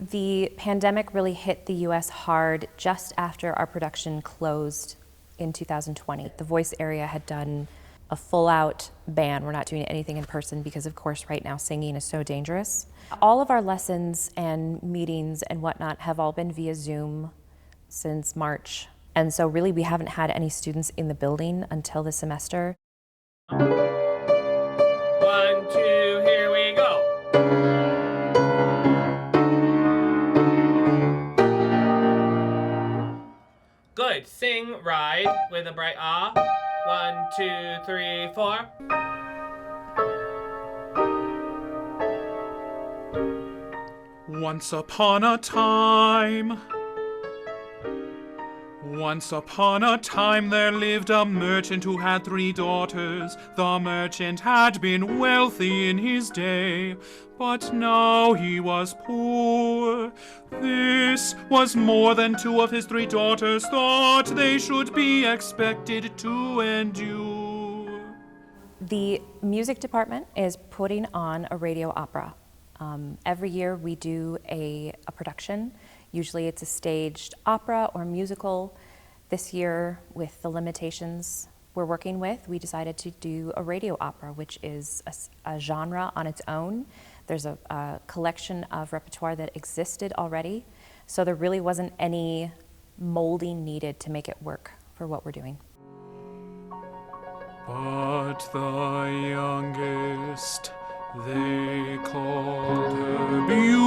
The pandemic really hit the US hard just after our production closed in 2020. The Voice area had done a full-out ban. We're not doing anything in person because, of course, right now singing is so dangerous. All of our lessons and meetings and whatnot have all been via Zoom since March. And so really we haven't had any students in the building until this semester. 1, 2, here we go. Good. Sing ride with a bright ah. 1, 2, 3, 4. Once upon a time there lived a merchant who had 3 daughters. The merchant had been wealthy in his day, but now he was poor. This was more than 2 of his 3 daughters thought they should be expected to endure. The music department is putting on a radio opera. Every year we do a production. Usually it's a staged opera or musical. This year, with the limitations we're working with, we decided to do a radio opera, which is a genre on its own. There's a collection of repertoire that existed already, so there really wasn't any molding needed to make it work for what we're doing. But the youngest, they called her Beauty,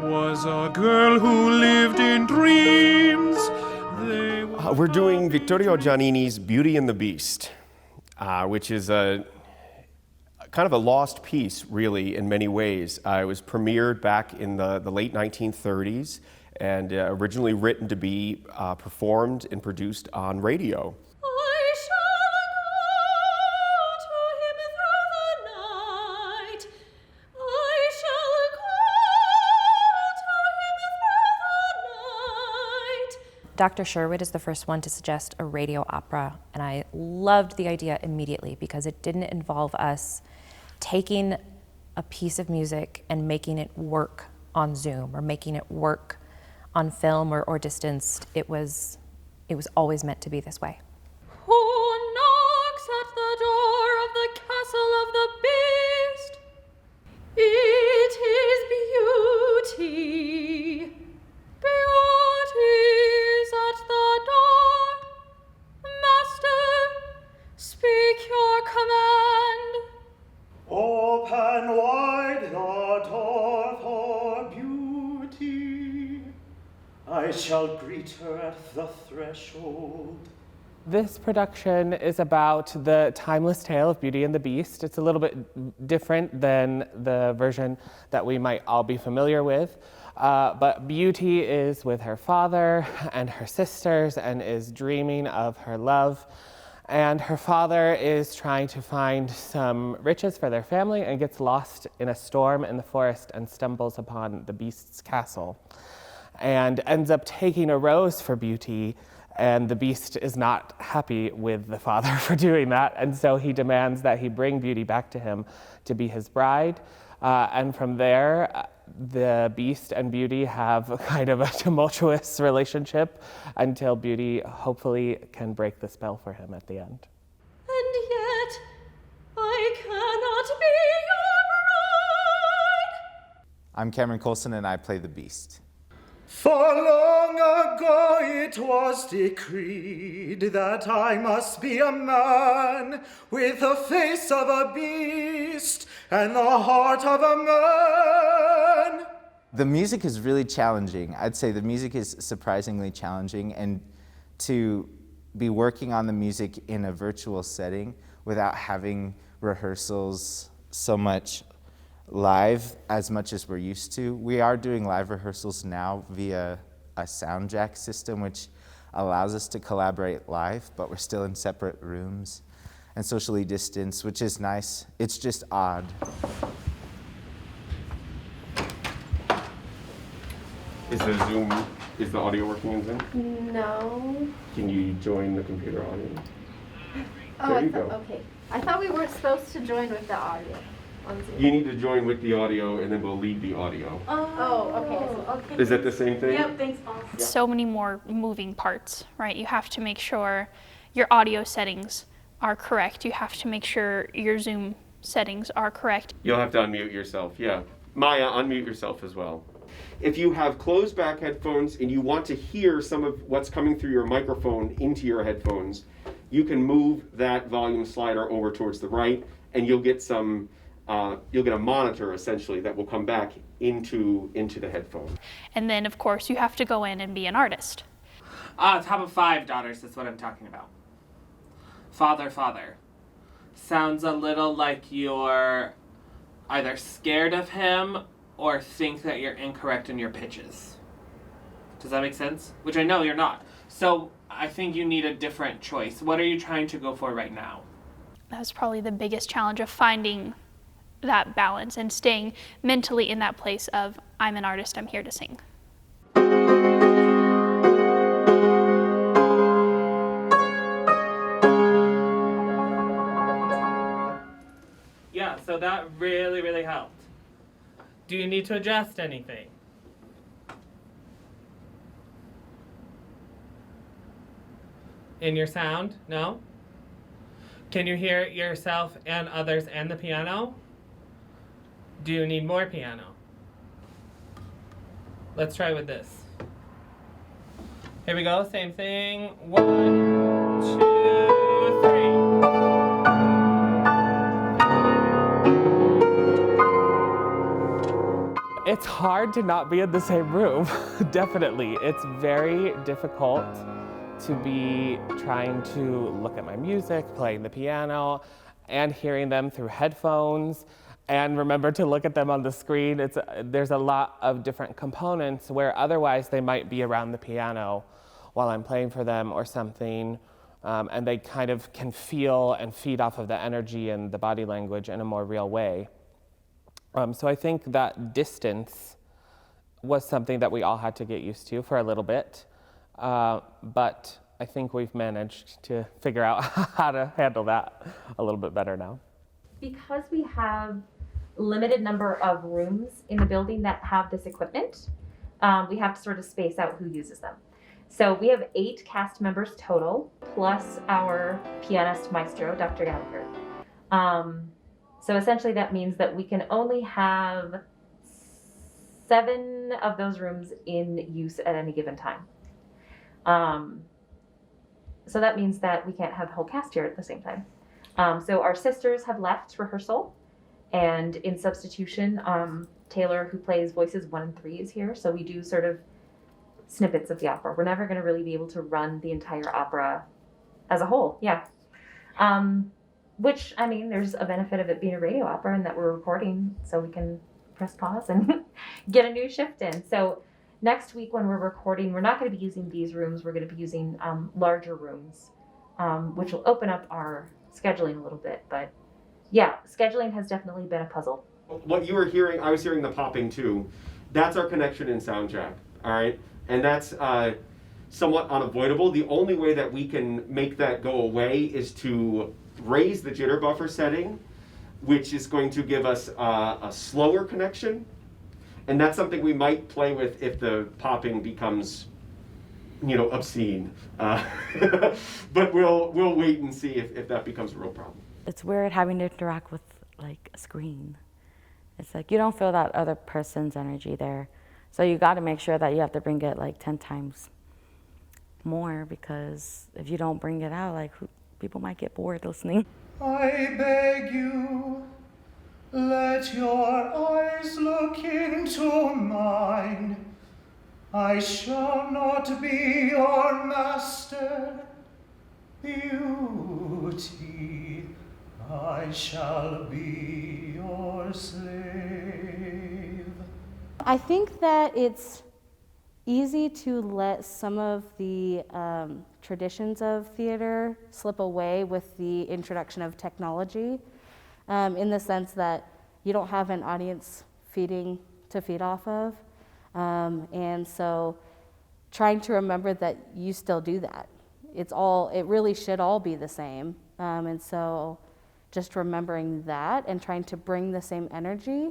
was a girl who lived in dreams. We're doing Vittorio Giannini's Beauty and the Beast, which is a kind of a lost piece, really, in many ways. It was premiered back in the late 1930s and originally written to be performed and produced on radio. Dr. Sherwood is the first one to suggest a radio opera, and I loved the idea immediately because it didn't involve us taking a piece of music and making it work on Zoom or making it work on film or distanced. It was always meant to be this way. Who knocks at the door of the castle of the beast? It is Beauty. Beauty's at the door. Master, speak your command. Open wide the door for Beauty. I shall greet her at the threshold. This production is about the timeless tale of Beauty and the Beast. It's a little bit different than the version that we might all be familiar with. But Beauty is with her father and her sisters and is dreaming of her love. And her father is trying to find some riches for their family and gets lost in a storm in the forest and stumbles upon the Beast's castle and ends up taking a rose for Beauty. And the Beast is not happy with the father for doing that. And so he demands that he bring Beauty back to him to be his bride. And from there, the Beast and Beauty have kind of a tumultuous relationship until Beauty hopefully can break the spell for him at the end. And yet, I cannot be your bride. I'm Cameron Coulson and I play the Beast. For long ago it was decreed that I must be a man with the face of a beast and the heart of a man. The music is really challenging. I'd say the music is surprisingly challenging, and to be working on the music in a virtual setting without having rehearsals so much live as much as we're used to. We are doing live rehearsals now via a sound jack system, which allows us to collaborate live, but we're still in separate rooms and socially distanced, which is nice. It's just odd. Is the audio working in Zoom? No. Can you join the computer audio? Oh, There I you thought, go. okay. I thought we weren't supposed to join with the audio. on Zoom. You need to join with the audio, and then we'll leave the audio. Okay. Is that the same thing? Yep, thanks, boss. So many more moving parts, right? You have to make sure your audio settings are correct. You have to make sure your Zoom settings are correct. You'll have to unmute yourself, yeah. Maya, unmute yourself as well. If you have closed back headphones and you want to hear some of what's coming through your microphone into your headphones, you can move that volume slider over towards the right, and you'll get a monitor essentially that will come back into the headphone. And then, of course, you have to go in and be an artist. Top of 5 daughters, that's what I'm talking about. Father. Sounds a little like you're either scared of him or think that you're incorrect in your pitches. Does that make sense? Which I know you're not. So I think you need a different choice. What are you trying to go for right now? That's probably the biggest challenge of finding that balance and staying mentally in that place of, I'm an artist, I'm here to sing. Yeah, so that really, really helped. Do you need to adjust anything? In your sound? No? Can you hear yourself and others and the piano? Do you need more piano? Let's try with this. Here we go, same thing. 1, 2, 3. It's hard to not be in the same room, definitely. It's very difficult to be trying to look at my music, playing the piano, and hearing them through headphones, and remember to look at them on the screen. There's a lot of different components where otherwise they might be around the piano while I'm playing for them or something, and they kind of can feel and feed off of the energy and the body language in a more real way. So I think that distance was something that we all had to get used to for a little bit. But I think we've managed to figure out how to handle that a little bit better now. Because we have a limited number of rooms in the building that have this equipment, we have to sort of space out who uses them. So we have 8 cast members total, plus our pianist maestro, Dr. Gallagher. So essentially that means that we can only have 7 of those rooms in use at any given time. So that means that we can't have the whole cast here at the same time. So our sisters have left rehearsal, and in substitution, Taylor, who plays voices 1 and 3, is here. So we do sort of snippets of the opera. We're never going to really be able to run the entire opera as a whole. Yeah. Which, I mean, there's a benefit of it being a radio opera and that we're recording, so we can press pause and get a new shift in. So next week when we're recording, we're not going to be using these rooms. We're going to be using larger rooms, which will open up our scheduling a little bit. But yeah, scheduling has definitely been a puzzle. What you were hearing, I was hearing the popping too. That's our connection in Soundjack, all right? And that's somewhat unavoidable. The only way that we can make that go away is to raise the jitter buffer setting, which is going to give us a slower connection. And that's something we might play with if the popping becomes, obscene. But we'll wait and see if that becomes a real problem. It's weird having to interact with like a screen. It's like you don't feel that other person's energy there. So you got to make sure that you have to bring it like 10 times more, because if you don't bring it out, people might get bored listening. I beg you, let your eyes look into mine. I shall not be your master, beauty. I shall be your slave. I think that it's easy to let some of the traditions of theater slip away with the introduction of technology, in the sense that you don't have an audience to feed off of. And so trying to remember that you still do that. It really should all be the same. And so just remembering that and trying to bring the same energy.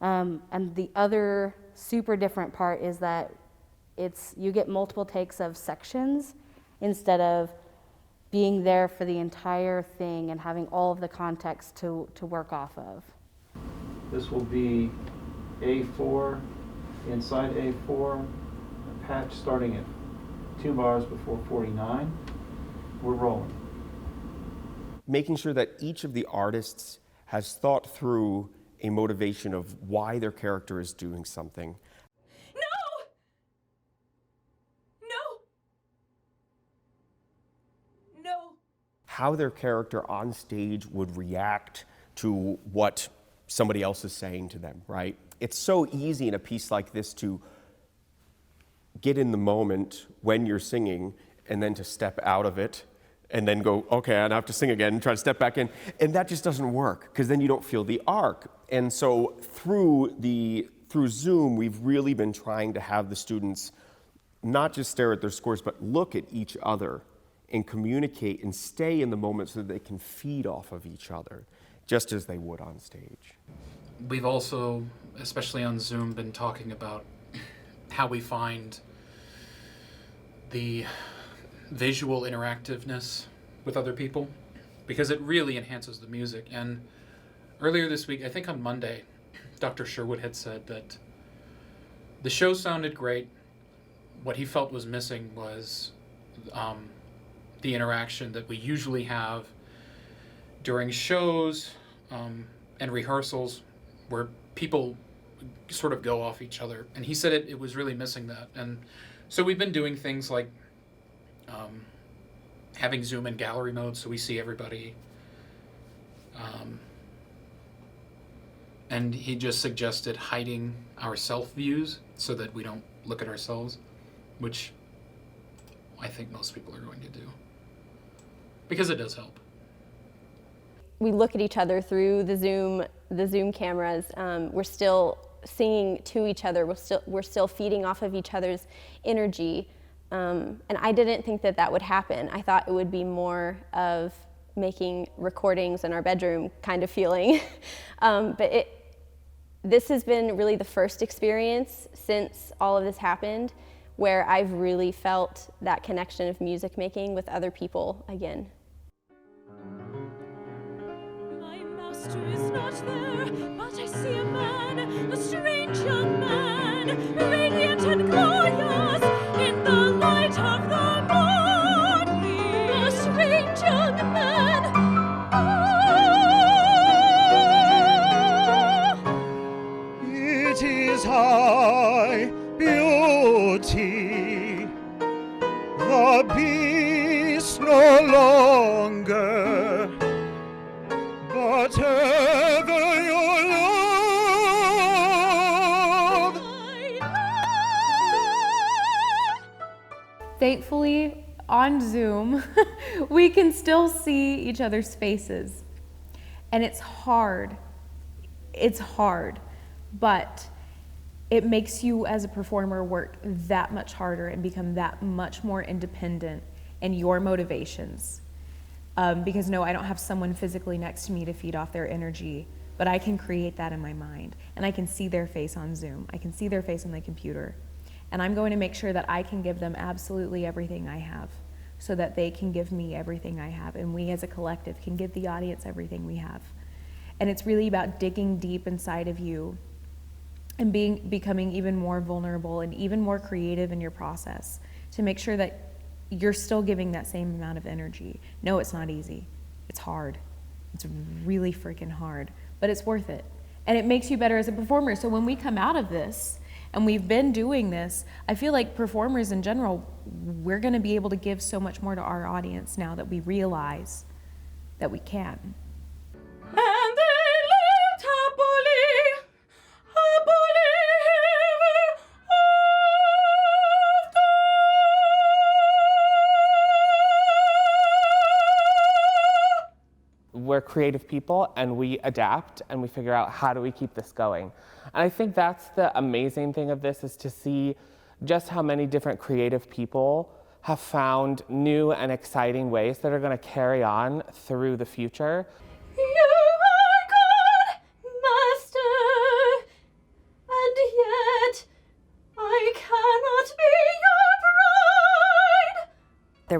And the other super different part is that you get multiple takes of sections instead of being there for the entire thing and having all of the context to work off of. This will be A4, inside A4, a patch starting at 2 bars before 49. We're rolling. Making sure that each of the artists has thought through a motivation of why their character is doing something. No! How their character on stage would react to what somebody else is saying to them, right? It's so easy in a piece like this to get in the moment when you're singing and then to step out of it and then go, okay, I have to sing again and try to step back in. And that just doesn't work because then you don't feel the arc. And so through Zoom, we've really been trying to have the students not just stare at their scores, but look at each other and communicate and stay in the moment so that they can feed off of each other, just as they would on stage. We've also, especially on Zoom, been talking about how we find the visual interactiveness with other people, because it really enhances the music. And earlier this week, I think on Monday, Dr. Sherwood had said that the show sounded great. What he felt was missing was the interaction that we usually have during shows and rehearsals where people sort of go off each other. And he said it was really missing that. And so we've been doing things like having Zoom in gallery mode so we see everybody. And he just suggested hiding our self views so that we don't look at ourselves, which I think most people are going to do, because it does help. We look at each other through the Zoom cameras. We're still singing to each other. We're still feeding off of each other's energy. And I didn't think that would happen. I thought it would be more of making recordings in our bedroom kind of feeling. But this has been really the first experience since all of this happened where I've really felt that connection of music making with other people again. My master is not there, but I see a man, a strange young man, radiant and glorious in the light of the morning. A strange young man. It is high beauty, the beast no longer, but ever your love. Thankfully, on Zoom, we can still see each other's faces. And it's hard. It's hard. But it makes you as a performer work that much harder and become that much more independent in your motivations. Because no, I don't have someone physically next to me to feed off their energy, but I can create that in my mind. And I can see their face on Zoom. I can see their face on the computer. And I'm going to make sure that I can give them absolutely everything I have so that they can give me everything I have. And we as a collective can give the audience everything we have. And it's really about digging deep inside of you and becoming even more vulnerable and even more creative in your process to make sure that you're still giving that same amount of energy. No, it's not easy. It's hard. It's really freaking hard, but it's worth it. And it makes you better as a performer. So when we come out of this, and we've been doing this, I feel like performers in general, we're gonna be able to give so much more to our audience now that we realize that we can. And they lived happily, happily ever after. We're creative people and we adapt and we figure out how do we keep this going. And I think that's the amazing thing of this, is to see just how many different creative people have found new and exciting ways that are going to carry on through the future. Yeah.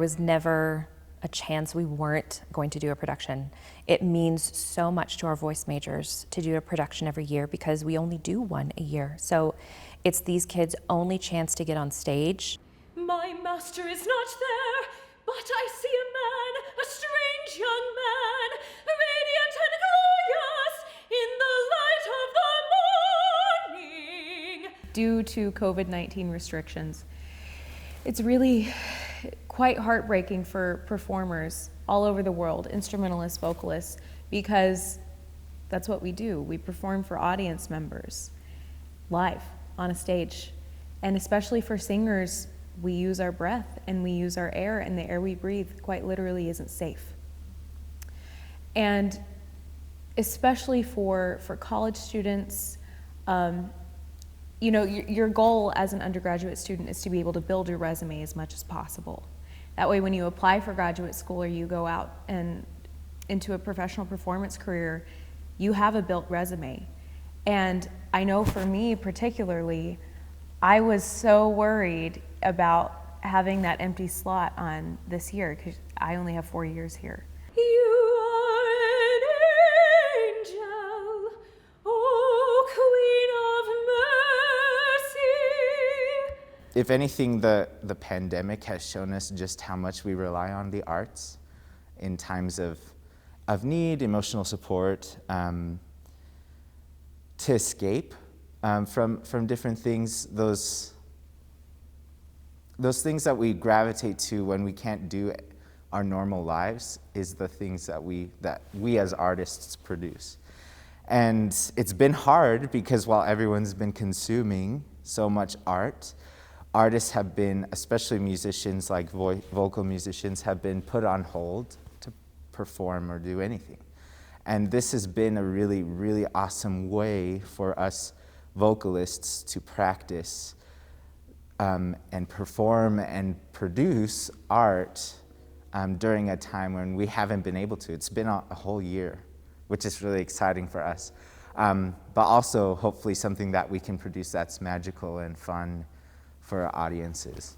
was never a chance we weren't going to do a production. It means so much to our voice majors to do a production every year because we only do one a year. So it's these kids' only chance to get on stage. My master is not there, but I see a man, a strange young man, radiant and glorious in the light of the morning. Due to COVID-19 restrictions, it's really quite heartbreaking for performers all over the world, instrumentalists, vocalists, because that's what we do. We perform for audience members live on a stage. And especially for singers, we use our breath and we use our air, and the air we breathe quite literally isn't safe. And especially for college students, you know, your goal as an undergraduate student is to be able to build your resume as much as possible. That way when you apply for graduate school or you go out and into a professional performance career, you have a built resume. And I know for me particularly, I was so worried about having that empty slot on this year because I only have 4 years here. You are an angel, oh Queen of mercy. If anything, the pandemic has shown us just how much we rely on the arts in times of need, emotional support, to escape from different things, those things that we gravitate to when we can't do our normal lives is the things that we as artists produce. And it's been hard because while everyone's been consuming so much art, artists have been, especially musicians like vocal musicians, have been put on hold to perform or do anything. And this has been a really, really awesome way for us vocalists to practice and perform and produce art during a time when we haven't been able to. It's been a whole year, which is really exciting for us. But also, hopefully, something that we can produce that's magical and fun for our audiences.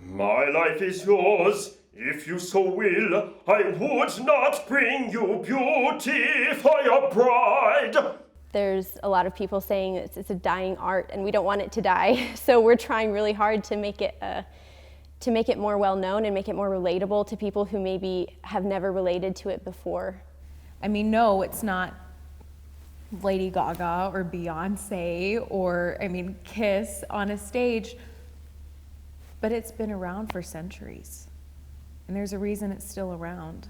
My life is yours, if you so will. I would not bring you beauty for your bride. There's a lot of people saying it's a dying art, and we don't want it to die. So we're trying really hard to make it more well known and make it more relatable to people who maybe have never related to it before. I mean, no, it's not Lady Gaga or Beyonce or, I mean, Kiss on a stage, but it's been around for centuries. And there's a reason it's still around.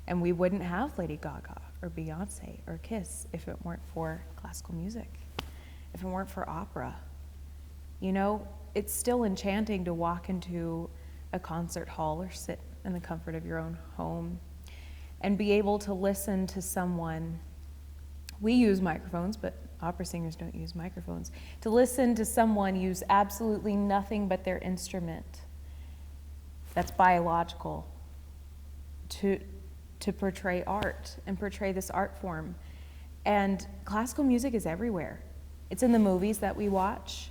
And we wouldn't have Lady Gaga or Beyonce or Kiss if it weren't for classical music, if it weren't for opera. You know, it's still enchanting to walk into a concert hall or sit in the comfort of your own home and be able to listen to someone. We use microphones, but opera singers don't use microphones. To listen to someone use absolutely nothing but their instrument that's biological to portray art and portray this art form. And classical music is everywhere. It's in the movies that we watch,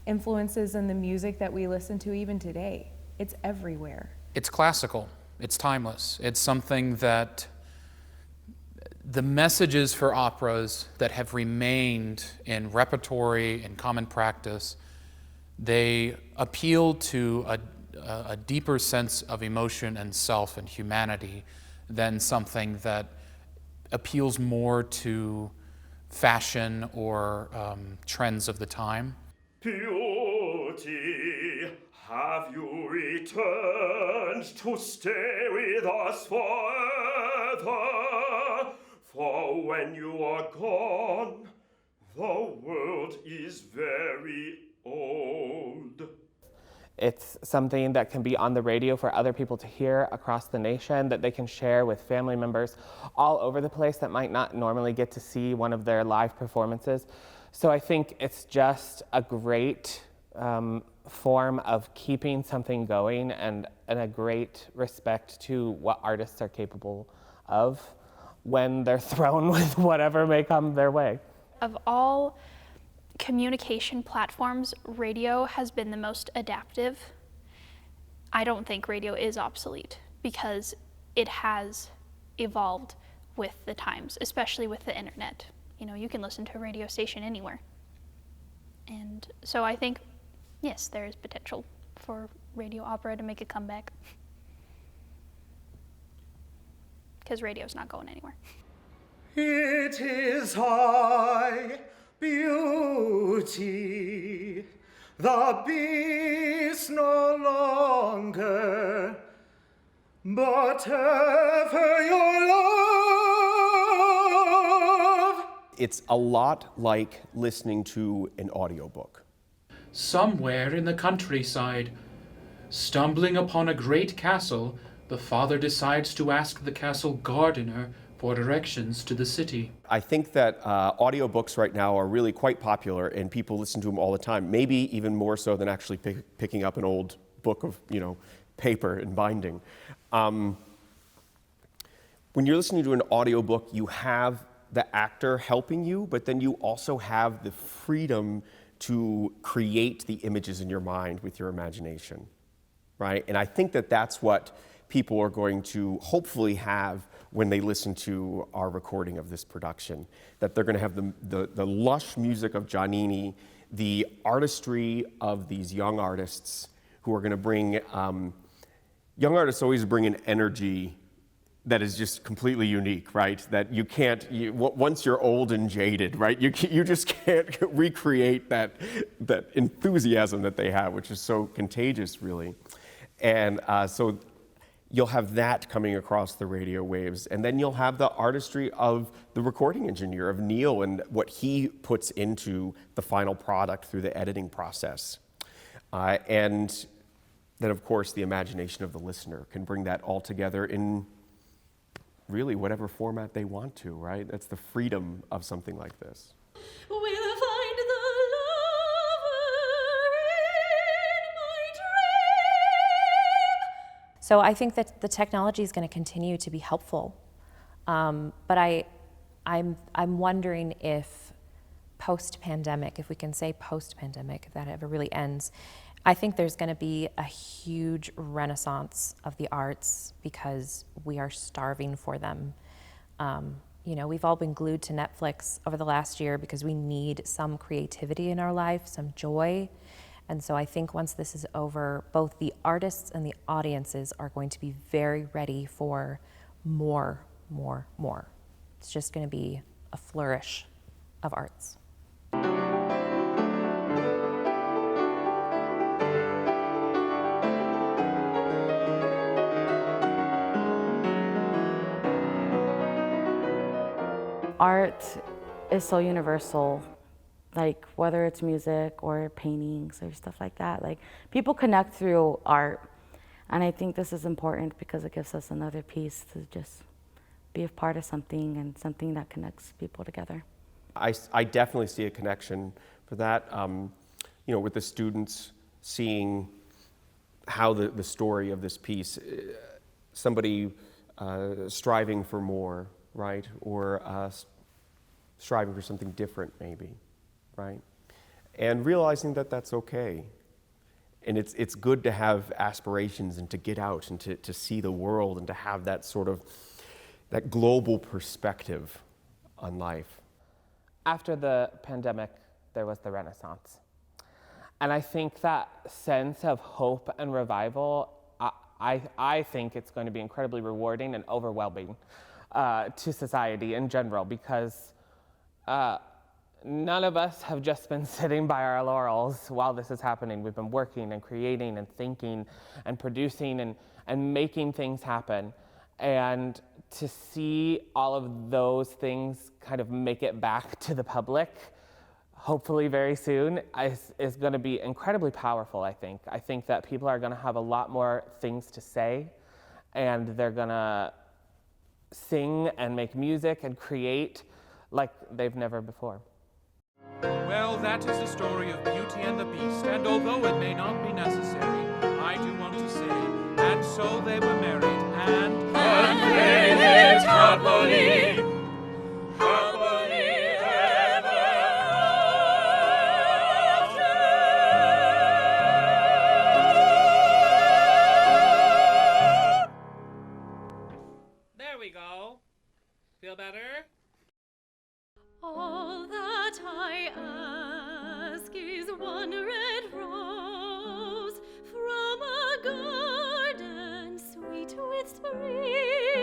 influences in the music that we listen to even today. It's everywhere. It's classical. It's timeless. It's something that the messages for operas that have remained in repertory and common practice, they appeal to a deeper sense of emotion and self and humanity than something that appeals more to fashion or trends of the time. Beauty, have you returned to stay with us forever? For when you are gone, the world is very old. It's something that can be on the radio for other people to hear across the nation, that they can share with family members all over the place that might not normally get to see one of their live performances. So I think it's just a great form of keeping something going and a great respect to what artists are capable of when they're thrown with whatever may come their way. Of all communication platforms, radio has been the most adaptive. I don't think radio is obsolete because it has evolved with the times, especially with the internet. You know, you can listen to a radio station anywhere. And so I think, yes, there is potential for radio opera to make a comeback. Because radio's not going anywhere. It is high beauty, the beast no longer, but ever your love. It's a lot like listening to an audiobook. Somewhere in the countryside, stumbling upon a great castle, the father decides to ask the castle gardener for directions to the city. I think that audiobooks right now are really quite popular and people listen to them all the time, maybe even more so than actually picking up an old book of, paper and binding. When you're listening to an audiobook, you have the actor helping you, but then you also have the freedom to create the images in your mind with your imagination, right? And I think that that's what people are going to hopefully have when they listen to our recording of this production, that they're going to have the lush music of Giannini, the artistry of these young artists who are going to bring, young artists always bring an energy that is just completely unique, right? That you can't, once you're old and jaded, right? You just can't recreate that enthusiasm that they have, which is so contagious, really. And so you'll have that coming across the radio waves, and then you'll have the artistry of the recording engineer, of Neil, and what he puts into the final product through the editing process. And then, of course, the imagination of the listener can bring that all together in really whatever format they want to, right? That's the freedom of something like this. We'll find the lover in my dream. So I think that the technology is going to continue to be helpful, but I'm wondering if post-pandemic, if we can say post-pandemic, if that ever really ends, I think there's going to be a huge renaissance of the arts because we are starving for them. We've all been glued to Netflix over the last year because we need some creativity in our life, some joy. And so I think once this is over, both the artists and the audiences are going to be very ready for more. It's just going to be a flourish of arts. Art is so universal, like whether it's music or paintings or stuff like that. Like people connect through art, and I think this is important because it gives us another piece to just be a part of something and something that connects people together. I definitely see a connection for that. With the students seeing how the story of this piece, somebody striving for more, right? Or striving for something different, maybe, right? And realizing that that's okay. And it's good to have aspirations and to get out and to see the world and to have that sort of, that global perspective on life. After the pandemic, there was the Renaissance. And I think that sense of hope and revival, I think it's going to be incredibly rewarding and overwhelming to society in general, because none of us have just been sitting by our laurels while this is happening. We've been working and creating and thinking and producing and making things happen. And to see all of those things kind of make it back to the public, hopefully very soon, is going to be incredibly powerful, I think. I think that people are going to have a lot more things to say, and they're going to sing and make music and create like they've never before. Well, that is the story of Beauty and the Beast, and although it may not be necessary, I do want to say, and so they were married, and they lived happily, happily ever after. All that I ask is one red rose from a garden sweet with spring.